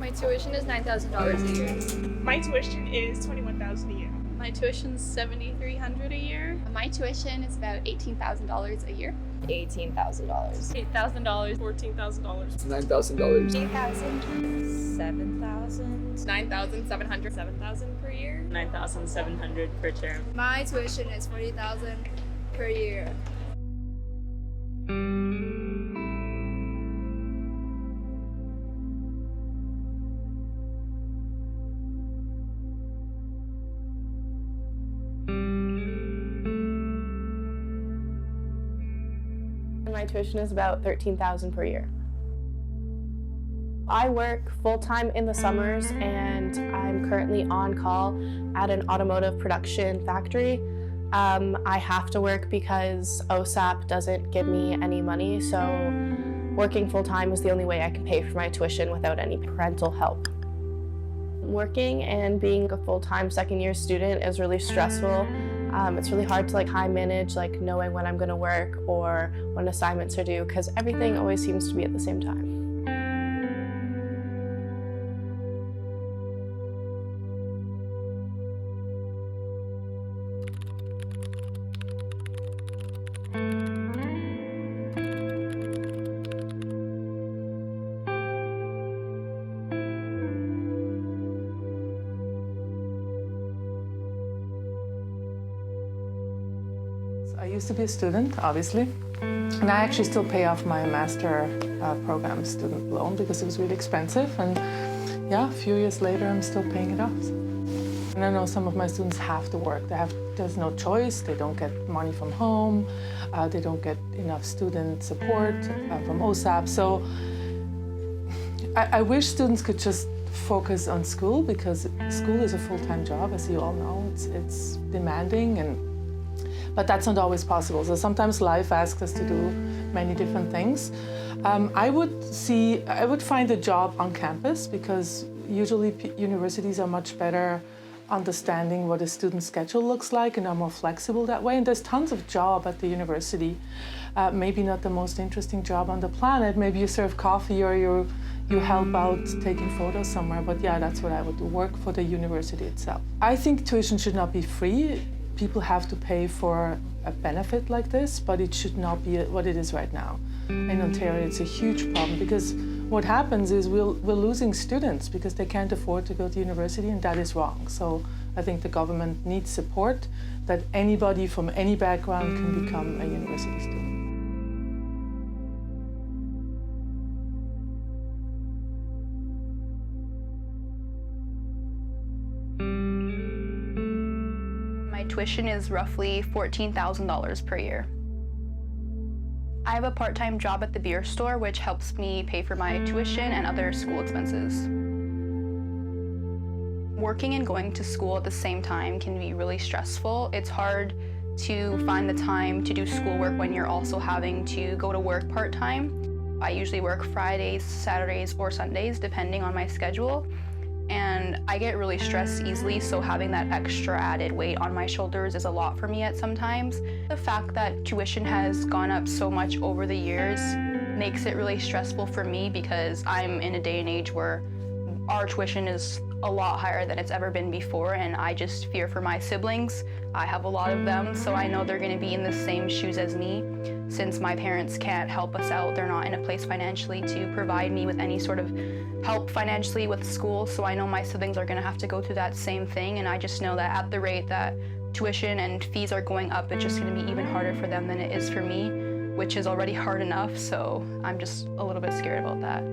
My tuition is $9,000 a year. My tuition is $21,000 a year. My tuition's $7,300 a year. My tuition is about $18,000 a year. $18,000. $8,000. $14,000. $9,000. $8,000. $7,000. $9,700. $7,000 per year. $9,700 per term. My tuition is $40,000 per year. My tuition is about $13,000 per year. I work full-time in the summers and I'm currently on call at an automotive production factory. I have to work because OSAP doesn't give me any money, so working full-time is the only way I can pay for my tuition without any parental help. Working and being a full-time second-year student is really stressful. It's really hard to time manage knowing when I'm going to work or when assignments are due, because everything always seems to be at the same time. I used to be a student, obviously, and I actually still pay off my master program student loan because it was really expensive, and yeah, a few years later I'm still paying it off. And I know some of my students have to work. There's no choice. They don't get money from home. They don't get enough student support from OSAP. So I wish students could just focus on school, because school is a full-time job, as you all know. It's demanding, but that's not always possible. So sometimes life asks us to do many different things. I would find a job on campus, because usually universities are much better understanding what a student's schedule looks like and are more flexible that way. And there's tons of job at the university. Maybe not the most interesting job on the planet. Maybe you serve coffee or you help out taking photos somewhere. But yeah, that's what I would do, work for the university itself. I think tuition should not be free. People have to pay for a benefit like this, but it should not be what it is right now. In Ontario, it's a huge problem, because what happens is we're losing students because they can't afford to go to university, and that is wrong. So I think the government needs support, that anybody from any background can become a university student. My tuition is roughly $14,000 per year. I have a part-time job at the beer store, which helps me pay for my tuition and other school expenses. Working and going to school at the same time can be really stressful. It's hard to find the time to do schoolwork when you're also having to go to work part-time. I usually work Fridays, Saturdays, or Sundays, depending on my schedule. And I get really stressed easily, so having that extra added weight on my shoulders is a lot for me at sometimes. The fact that tuition has gone up so much over the years makes it really stressful for me, because I'm in a day and age where our tuition is a lot higher than it's ever been before, and I just fear for my siblings. I have a lot of them, so I know they're going to be in the same shoes as me. Since my parents can't help us out, they're not in a place financially to provide me with any sort of help financially with school, so I know my siblings are going to have to go through that same thing, and I just know that at the rate that tuition and fees are going up, it's just going to be even harder for them than it is for me, which is already hard enough, so I'm just a little bit scared about that.